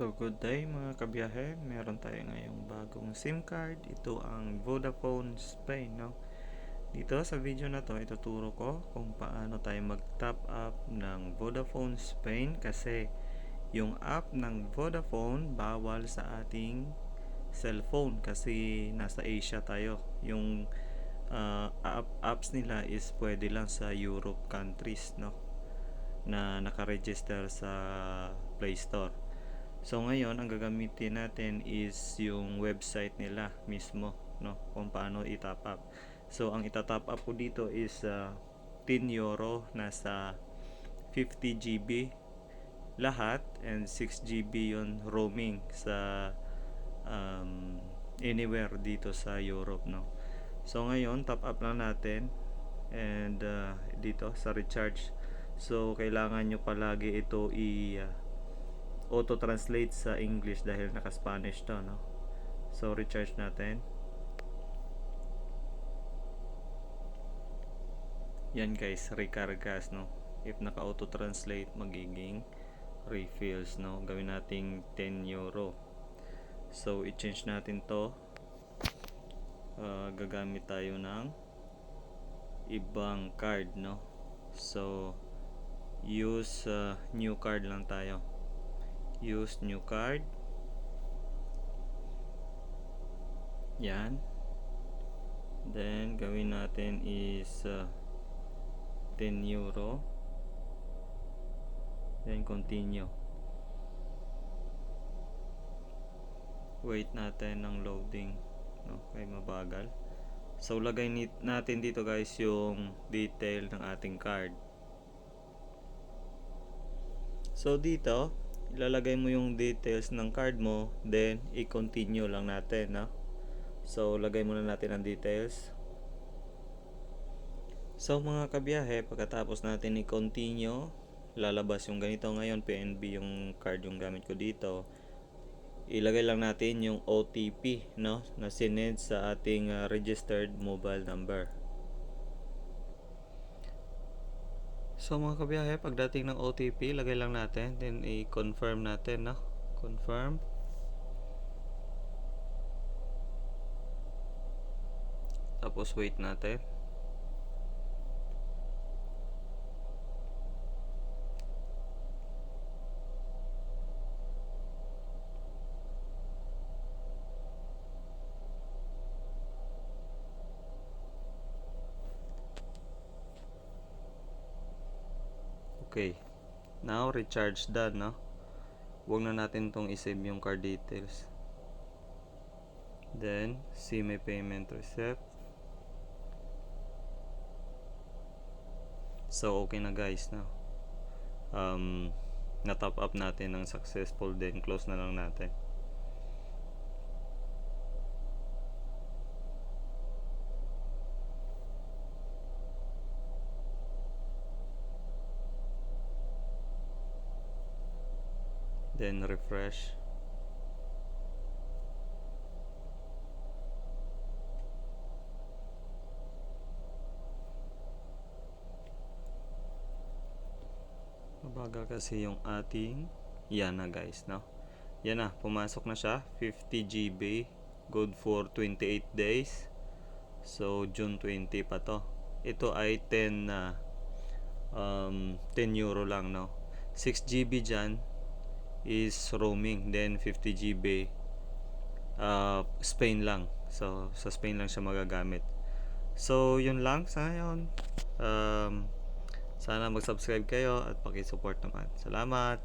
So good day mga kabiyahe, meron tayo ngayong bagong SIM card. Ito ang Vodafone Spain, no? Dito sa video na to, ituturo ko kung paano tayo mag-top up ng Vodafone Spain kasi yung app ng Vodafone bawal sa ating cellphone kasi nasa Asia tayo. Yung apps nila is pwede lang sa Europe countries, no? Na nakaregister sa Play Store. So ngayon, ang gagamitin natin is yung website nila mismo, no? Kung paano i-top up. So ang ita-top up ko dito is 10 euro, nasa 50 GB lahat and 6 GB yon roaming sa anywhere dito sa Europe, no? So ngayon, top up lang natin and dito sa recharge. So kailangan nyo palagi ito auto-translate sa English dahil naka-Spanish to, no? So recharge natin. Yan guys, recargas, no? If naka-auto-translate, magiging refills, no? Gawin nating 10 euro. So i-change natin to. Gagamit tayo ng ibang card, no? So use new card lang tayo. Use new card. Yan. Then gawin natin is 10 euro. Then continue. Wait natin ng loading, no? Kaya mabagal. So lagay natin dito guys yung detail ng ating card. So dito ilalagay mo yung details ng card mo, then i-continue lang natin, no? So lagay muna natin ang details. So mga kabiyahe, pagkatapos natin i-continue, lalabas yung ganito. Ngayon PNB yung card yung gamit ko dito. Ilagay lang natin yung OTP, no, na sinend sa ating registered mobile number. So mga kabiyahe, pagdating ng OTP, lagay lang natin, then i-confirm natin, no? Confirm. Tapos wait natin. Okay. Now recharge done, no? Huwag na natin tong i-save yung card details. Then see my payment receipt. So okay na guys, no? Na top up natin ng successful, then close na lang natin. Then refresh. Mabagal kasi yung ating yan na guys, no? Yan na, pumasok na siya. 50 GB, good for 28 days. So June 20 pa to. Ito ay 10 euro lang, no? 6 GB dyan is roaming, then 50 GB Spain lang. So sa Spain lang siya magagamit. So yun lang sa ngayon. Sana mag-subscribe kayo at paki-support naman. Salamat.